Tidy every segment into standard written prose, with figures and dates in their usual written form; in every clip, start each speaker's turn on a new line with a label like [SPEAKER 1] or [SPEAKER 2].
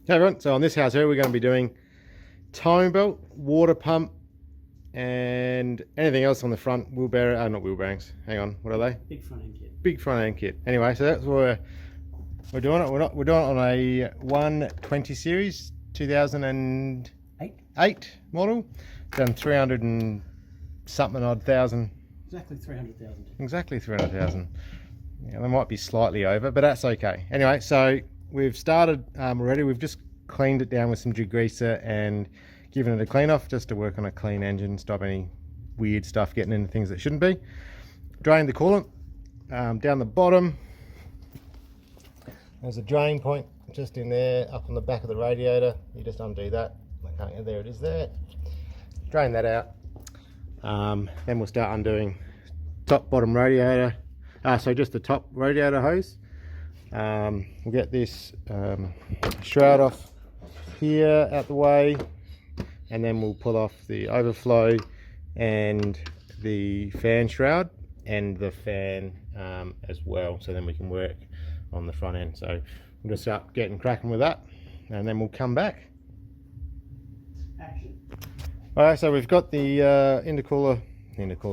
[SPEAKER 1] Hey everyone, so on this house here we're going to be doing timing belt, water pump and anything else on the front wheel bearing, not wheel bearings, hang on, what are they?
[SPEAKER 2] Big front end kit.
[SPEAKER 1] Big front end kit. Anyway, so that's what we're doing it. We're doing it on a 120 series 2008 model. Done 300 and something odd thousand.
[SPEAKER 2] Exactly 300,000.
[SPEAKER 1] Exactly 300,000. Yeah, they might be slightly over, but that's okay. Anyway, so we've started already. We've just cleaned it down with some degreaser and given it a clean off just to work on a clean engine, stop any weird stuff getting into things that shouldn't be. Drained the coolant down the bottom. There's a drain point just in there up on the back of the radiator. You just undo that. Okay, there it is there. Drain that out. Then we'll start undoing top bottom radiator. So just the top radiator hose. We'll get this shroud off here out the way, and then we'll pull off the overflow and the fan shroud and the fan as well, so then we can work on the front end. So we'll just start getting cracking with that and then we'll come back.
[SPEAKER 2] Action.
[SPEAKER 1] Alright, so we've got the intercooler,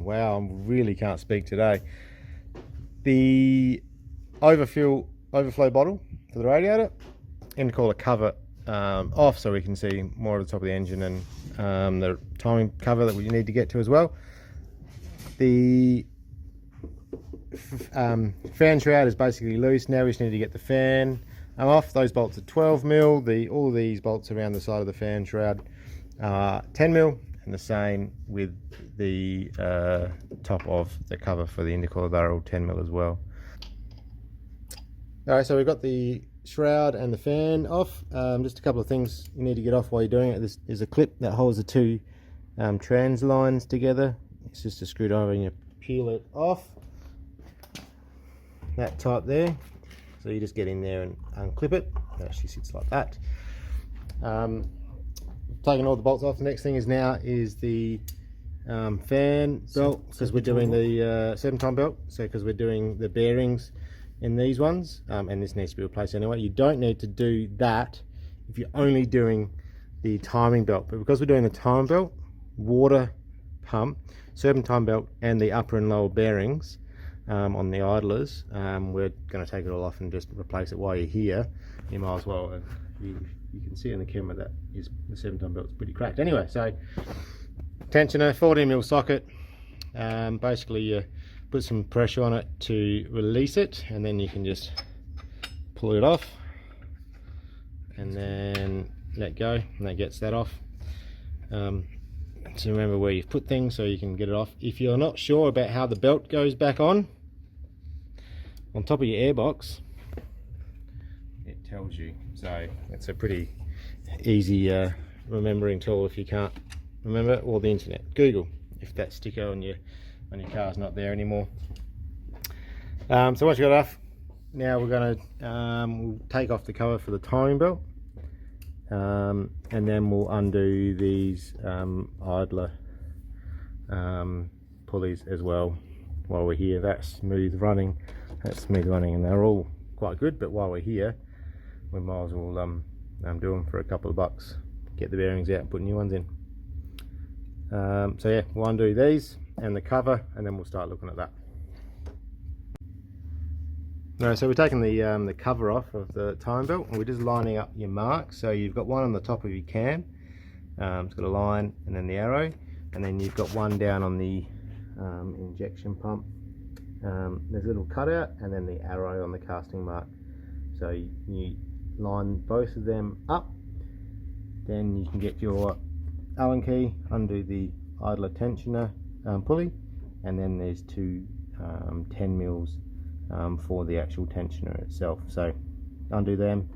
[SPEAKER 1] wow, I really can't speak today. The overflow bottle for the radiator, intercooler cover off so we can see more of the top of the engine, and the timing cover that we need to get to as well. The fan shroud is basically loose. Now we just need to get the fan off. Those bolts are 12mm. All these bolts around the side of the fan shroud are 10mm, and the same with the top of the cover for the intercooler. They're all 10mm as well. Alright, so we've got the shroud and the fan off. Just a couple of things you need to get off while you're doing it. This is a clip that holds the two trans lines together. It's just a screwdriver and you peel it off. That type there. So you just get in there and unclip it. It actually sits like that. Taking all the bolts off. The next thing is the fan belt, because we're doing the 7-time belt. So because we're doing the bearings in these ones, and this needs to be replaced anyway. You don't need to do that if you're only doing the timing belt, but because we're doing the timing belt, water pump, serpentine belt and the upper and lower bearings on the idlers, we're going to take it all off and just replace it while you're here. You might as well, you can see in the camera that is the 7-time belt's pretty cracked. Anyway, so tensioner, 14mm socket, basically you put some pressure on it to release it, and then you can just pull it off and then let go, and that gets that off. So remember where you've put things so you can get it off. If you're not sure about how the belt goes back on top of your airbox, it tells you. So it's a pretty easy remembering tool if you can't remember, or the internet. Google if that sticker on your car's not there anymore. So once you've got it off, now we're going to we'll take off the cover for the timing belt, and then we'll undo these idler pulleys as well while we're here. That's smooth running, and they're all quite good, but while we're here we might as well do them for a couple of bucks, get the bearings out and put new ones in. So yeah, we'll undo these and the cover, and then we'll start looking at that. Alright, so we're taking the cover off of the timing belt, and we're just lining up your marks. So you've got one on the top of your cam, it's got a line and then the arrow, and then you've got one down on the injection pump. There's a little cutout and then the arrow on the casting mark. So you line both of them up, then you can get your Allen key, undo the idler tensioner pulley, and then there's two 10mm for the actual tensioner itself. So undo them,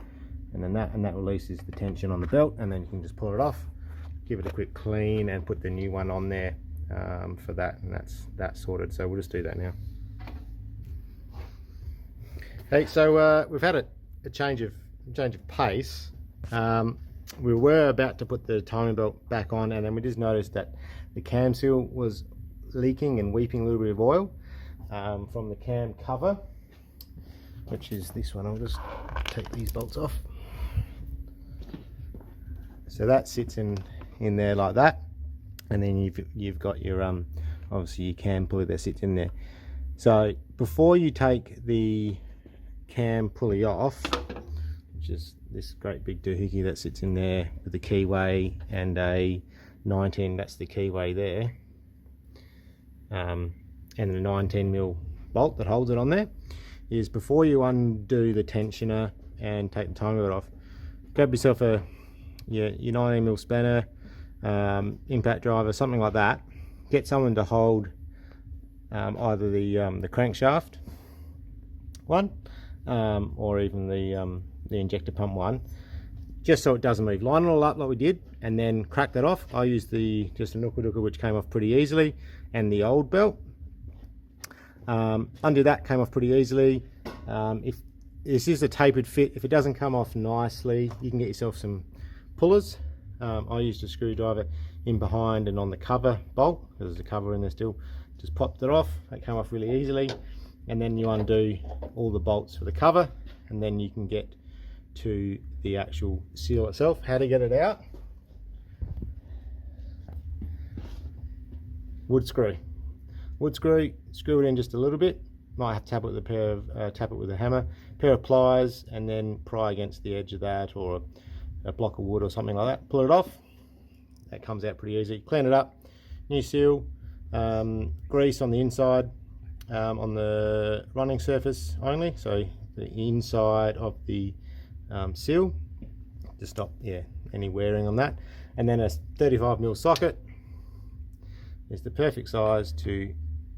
[SPEAKER 1] and then that releases the tension on the belt, and then you can just pull it off, give it a quick clean, and put the new one on there for that, and that's sorted. So we'll just do that now. Hey, so we've had a change of pace. We were about to put the timing belt back on, and then we just noticed that the cam seal was leaking and weeping a little bit of oil from the cam cover, which is this one. I'll just take these bolts off. So that sits in there like that, and then you've got your obviously your cam pulley that sits in there. So before you take the cam pulley off, which is this great big doohickey that sits in there with the keyway and a 19, that's the keyway there, and the 19mm bolt that holds it on there, is before you undo the tensioner and take the timing belt off, grab yourself your 19mm spanner, impact driver, something like that. Get someone to hold either the crankshaft one or even the injector pump one, just so it doesn't move. Line it all up like we did, and then crack that off. I used just a nooka which came off pretty easily, and the old belt. Undo that, came off pretty easily. If this is a tapered fit, if it doesn't come off nicely, you can get yourself some pullers. I used a screwdriver in behind and on the cover bolt, because there's a cover in there still. Just popped it off, it came off really easily, and then you undo all the bolts for the cover, and then you can get to the actual seal itself. How to get it out? Wood screw, screw it in just a little bit. Might have to tap it with a hammer, pair of pliers, and then pry against the edge of that, or a block of wood or something like that. Pull it off. That comes out pretty easy. Clean it up. New seal. Grease on the inside, on the running surface only, so the inside of the seal, to stop any wearing on that. And then a 35mm socket is the perfect size to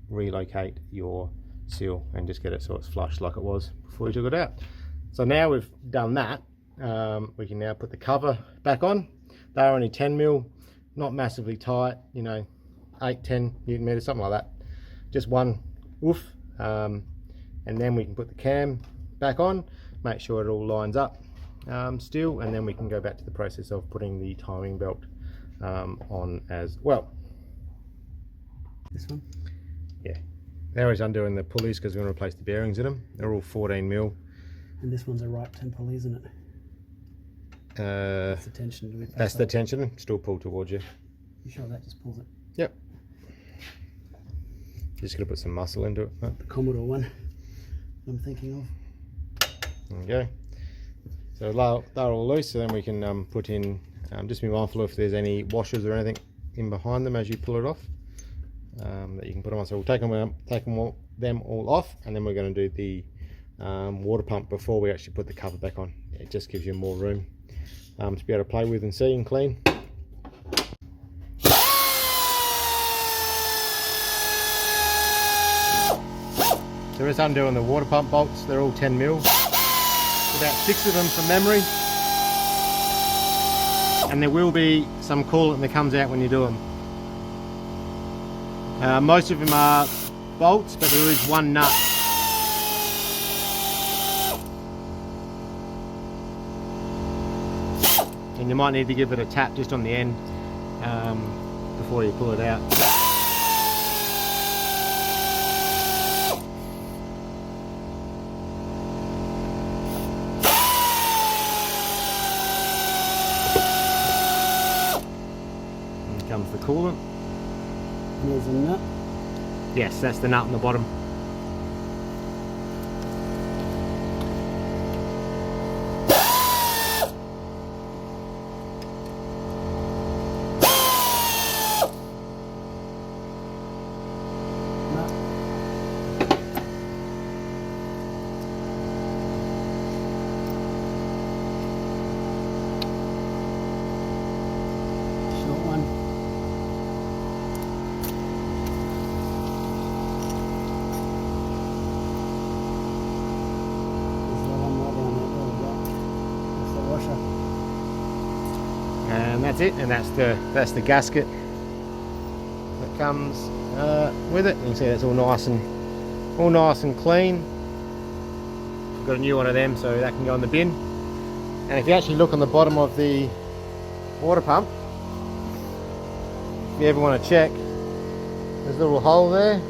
[SPEAKER 1] relocate your seal and just get it so it's flush like it was before you took it out. So now we've done that, we can now put the cover back on. They're only 10mm, not massively tight, 8-10 Newton meters, something like that. Just one woof, and then we can put the cam back on, make sure it all lines up still, and then we can go back to the process of putting the timing belt on as well.
[SPEAKER 2] This one?
[SPEAKER 1] Yeah. Now he's undoing the pulleys because we're going to replace the bearings in them. They're all 14mm.
[SPEAKER 2] And this one's a right 10 pulley, isn't it? That's the tension.
[SPEAKER 1] That's the tension. Still pull towards you.
[SPEAKER 2] You sure that just pulls it?
[SPEAKER 1] Yep. Just going to put some muscle into it.
[SPEAKER 2] The Commodore one I'm thinking of.
[SPEAKER 1] There we go. So they're all loose, so then we can put in, just be mindful if there's any washers or anything in behind them as you pull it off, that you can put them on. So we'll take them all off, and then we're going to do the water pump before we actually put the cover back on. It just gives you more room to be able to play with and see and clean. So we're just undoing the water pump bolts. They're all 10mm. About 6 of them from memory. And there will be some coolant that comes out when you do them. Most of them are bolts, but there is one nut. And you might need to give it a tap just on the end before you pull it out. Comes the coolant.
[SPEAKER 2] And there's a nut.
[SPEAKER 1] Yes, that's the nut on the bottom.
[SPEAKER 2] Nut. Short one.
[SPEAKER 1] And that's it, and that's the gasket that comes with it. You can see that's all nice and clean. Got a new one of them, so that can go in the bin. And if you actually look on the bottom of the water pump, if you ever want to check, there's a little hole there.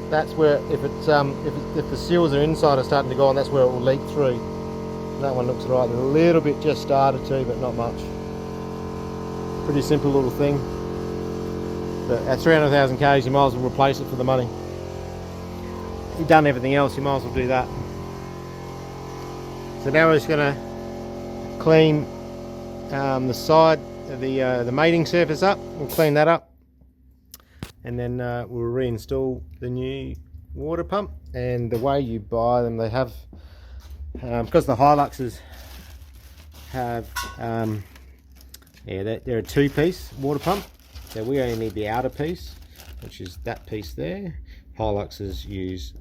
[SPEAKER 1] That's where, if the seals are inside are starting to go on, that's where it will leak through. That one looks right, a little bit just started to, but not much. Pretty simple little thing. But at 300,000 Ks, you might as well replace it for the money. You've done everything else, you might as well do that. So now we're just going to clean the side of the mating surface up. We'll clean that up, and then we'll reinstall the new water pump. And the way you buy them, they have, because the Hiluxes have, they're a two-piece water pump. So we only need the outer piece, which is that piece there. Hiluxes use,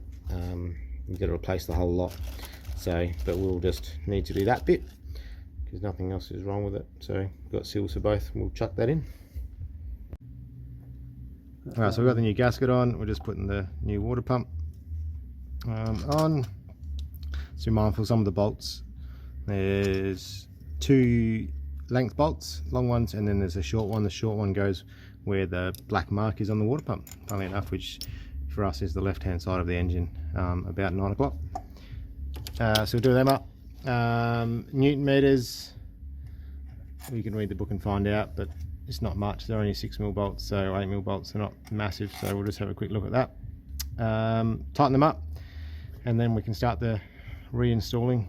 [SPEAKER 1] you've got to replace the whole lot. So, but we'll just need to do that bit because nothing else is wrong with it. So we've got seals for both. We'll chuck that in. Alright, so we've got the new gasket on. We're just putting the new water pump on. So be mindful, some of the bolts, there's 2 length bolts, long ones, and then there's a short one. The short one goes where the black mark is on the water pump, funnily enough, which for us is the left hand side of the engine, about 9 o'clock. So we'll do them up. Newton meters, you can read the book and find out, but it's not much. They're only 6mm bolts, so 8mm bolts are not massive, so we'll just have a quick look at that. Tighten them up, and then we can start the reinstalling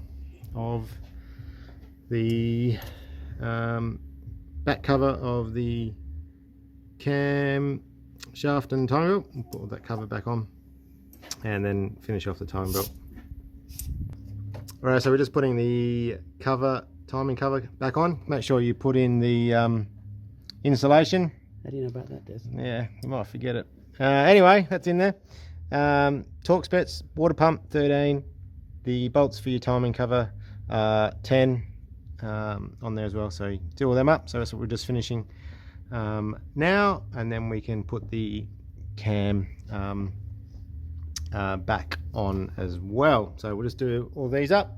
[SPEAKER 1] of the back cover of the cam shaft and timing belt. We'll put that cover back on and then finish off the timing belt. Alright, so we're just putting the timing cover back on. Make sure you put in the insulation.
[SPEAKER 2] How do you know about that, Des?
[SPEAKER 1] Yeah, you might forget it. Anyway, that's in there. Torque specs, water pump 13, the bolts for your timing cover 10 on there as well. So you do all them up. So that's what we're just finishing now, and then we can put the cam back on as well. So we'll just do all these up.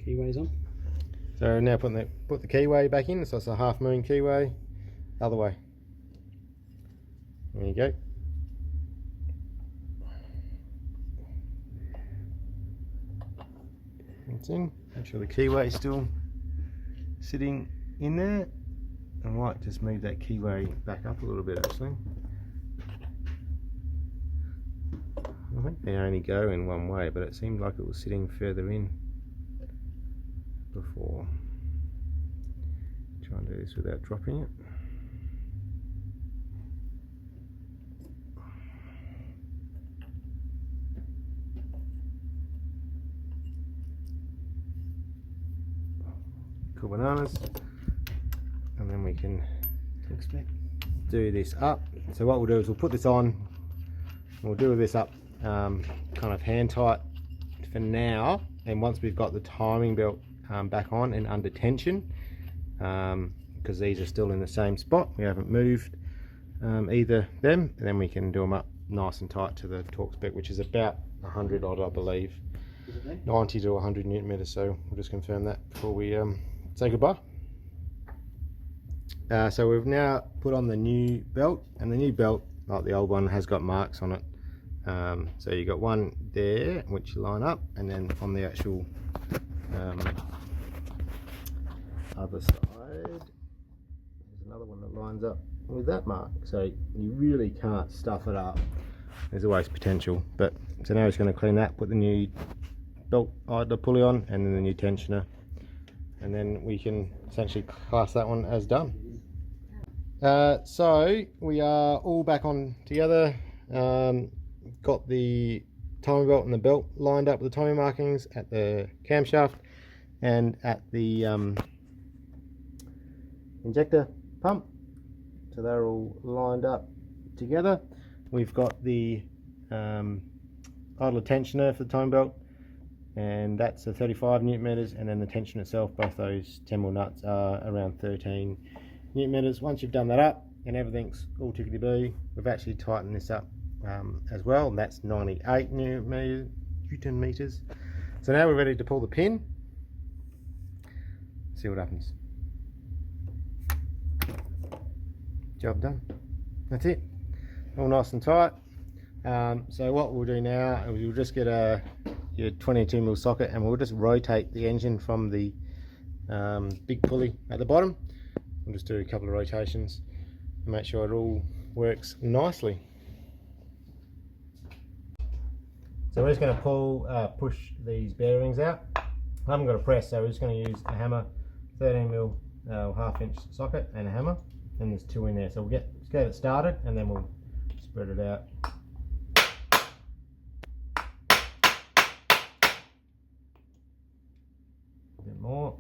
[SPEAKER 2] Keyways on.
[SPEAKER 1] So now put the keyway back in. So it's a half moon keyway, other way. There you go. It's in. Make sure the keyway is still sitting in there. I might just move that keyway back up a little bit actually. I think they only go in one way, but it seemed like it was sitting further in before. Try and do this without dropping it. Cool bananas, and then we can do this up. So what we'll do is we'll put this on, we'll do this up kind of hand tight for now, and once we've got the timing belt back on and under tension, because these are still in the same spot, we haven't moved either them, and then we can do them up nice and tight to the torque spec, which is about 100 odd, I believe. 90 to 100 Newton meters. So we'll just confirm that before we say goodbye. So we've now put on the new belt, and the new belt, like the old one, has got marks on it. So you got one there which line up, and then on the actual other side there's another one that lines up with that mark. So you really can't stuff it up. There's always potential. But so now we're just going to clean that, put the new belt idler pulley on, and then the new tensioner, and then we can essentially class that one as done. So we are all back on together. Got the timing belt and the belt lined up with the timing markings at the camshaft and at the injector pump, so they're all lined up together. We've got the idler tensioner for the timing belt, and that's a 35 Newton meters, and then the tension itself, both those 10mm nuts are around 13 Newton meters. Once you've done that up and everything's all tickety-boo, we've actually tightened this up as well, and that's 98 Newton meters. So now we're ready to pull the pin, see what happens. Job done. That's it, all nice and tight. So what we'll do now is we'll just get your 22mm socket, and we'll just rotate the engine from the big pulley at the bottom. We'll just do a couple of rotations and make sure it all works nicely. So we're just going to push these bearings out. I haven't got a press, so we're just going to use a hammer, 13mm 1/2 inch socket and a hammer, and there's 2 in there. So we'll get it started and then we'll spread it out. A bit more.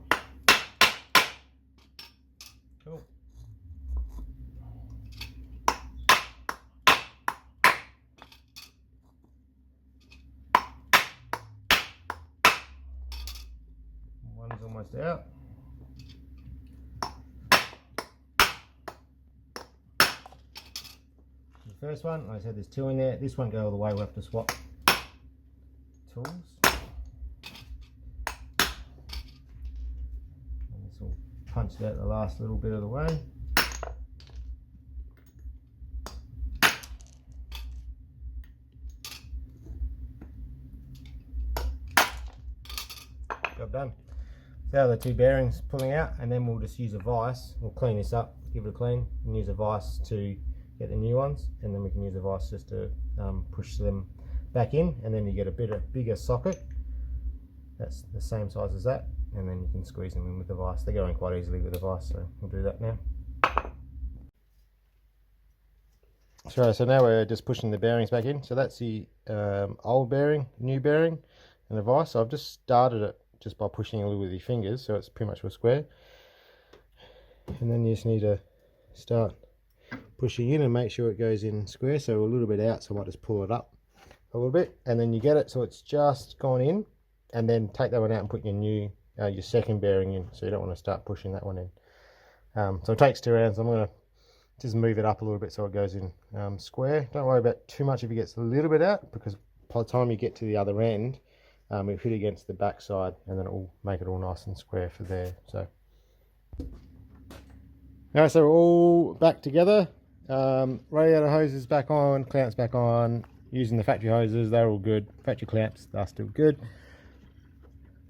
[SPEAKER 1] Cool. One's almost out. The first one, like I said, there's 2 in there. This won't go all the way, we'll have to swap tools. And this will punch it out the last little bit of the way. Job done. So the 2 bearings pulling out, and then we'll just use a vise. We'll clean this up, give it a clean, and use a vise to get the new ones, and then we can use a vise just to push them back in, and then you get a bigger socket that's the same size as that, and then you can squeeze them in with the vise. They go in quite easily with the vise, so we'll do that now. So now we're just pushing the bearings back in. So that's the old bearing, new bearing, and the vise. So I've just started it just by pushing a little with your fingers, so it's pretty much a square, and then you just need to start pushing in and make sure it goes in square. So a little bit out, so I might just pull it up a little bit, and then you get it so it's just gone in, and then take that one out and put your new your second bearing in. So you don't want to start pushing that one in. So it takes 2 rounds. I'm going to just move it up a little bit so it goes in square. Don't worry about too much if it gets a little bit out, because by the time you get to the other end, it'll hit against the back side, and then it will make it all nice and square for there. So alright, so we're all back together. Radiator hoses back on, clamps back on, using the factory hoses, they're all good. Factory clamps, they're still good.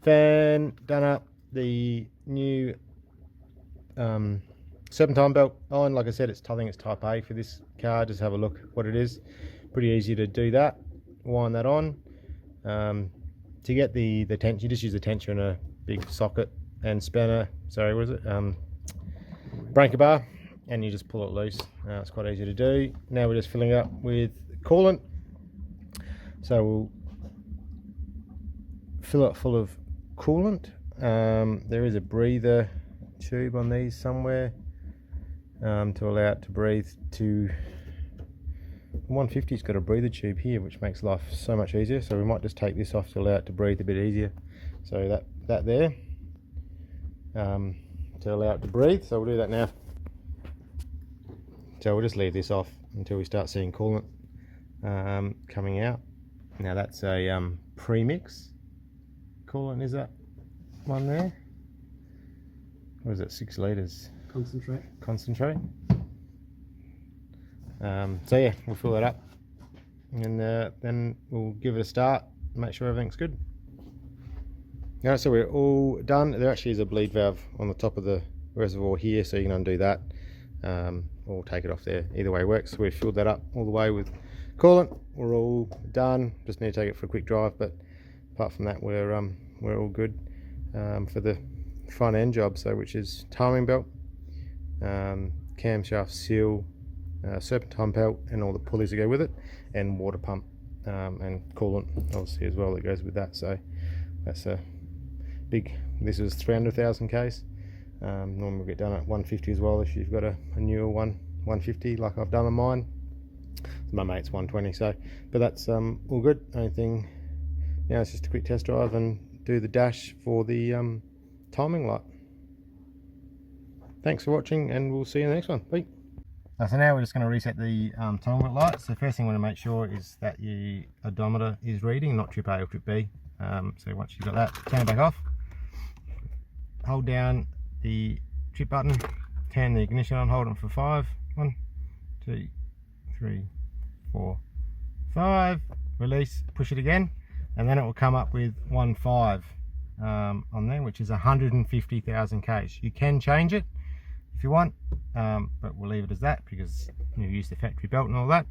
[SPEAKER 1] Fan done up, the new serpentine belt on. Like I said, I think it's type A for this car. Just have a look what it is. Pretty easy to do that. Wind that on. To get the tension, you just use a tensioner and a big socket and spanner. Sorry, what is it? Breaker bar, and you just pull it loose. It's quite easy to do. Now we're just filling up with coolant. So we'll fill it full of coolant. There is a breather tube on these somewhere to allow it to breathe. To 150's got a breather tube here, which makes life so much easier. So we might just take this off to allow it to breathe a bit easier. So that there to allow it to breathe. So we'll do that now. So we'll just leave this off until we start seeing coolant coming out. Now that's a premix coolant, is that one there? What is it, 6 litres? Concentrate. So yeah, we'll fill that up, and then we'll give it a start, make sure everything's good. Alright, so we're all done. There actually is a bleed valve on the top of the reservoir here, so you can undo that, or take it off there. Either way works. We've filled that up all the way with coolant. We're all done. Just need to take it for a quick drive, but apart from that, we're all good for the front end job. So which is timing belt, camshaft seal, serpentine belt, and all the pulleys that go with it, and water pump, and coolant obviously as well that goes with that. So that's a big, this is 300,000 Ks. Normally we get done at 150 as well if you've got a newer 150 like I've done on mine. My mate's 120, so but that's all good. Only thing now it's just a quick test drive and do the dash for the timing light. Thanks for watching, and we'll see you in the next one. Bye. So now we're just going to reset the timing light. So the first thing we want to make sure is that your odometer is reading, not trip A or trip B. So once you've got that, turn it back off. Hold down the trip button, turn the ignition on, hold it for 5. 1, 2, 3, 4, 5, release, push it again, and then it will come up with 1.5 on there, which is 150,000 Ks. You can change it if you want, but we'll leave it as that because you use the factory belt and all that.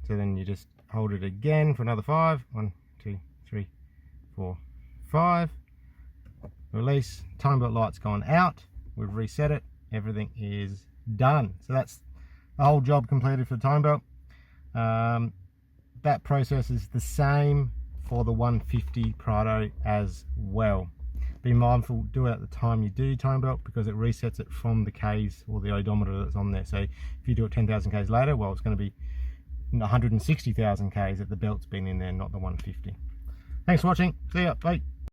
[SPEAKER 1] So then you just hold it again for another 5. 1, 2, 3, 4, 5. Release. Time belt light's gone out. We've reset it. Everything is done. So that's the whole job completed for the time belt. That process is the same for the 150 Prado as well. Be mindful, do it at the time you do time belt because it resets it from the Ks or the odometer that's on there. So if you do it 10,000 Ks later, well, it's going to be 160,000 Ks if the belt's been in there, not the 150. Thanks for watching. See ya. Bye.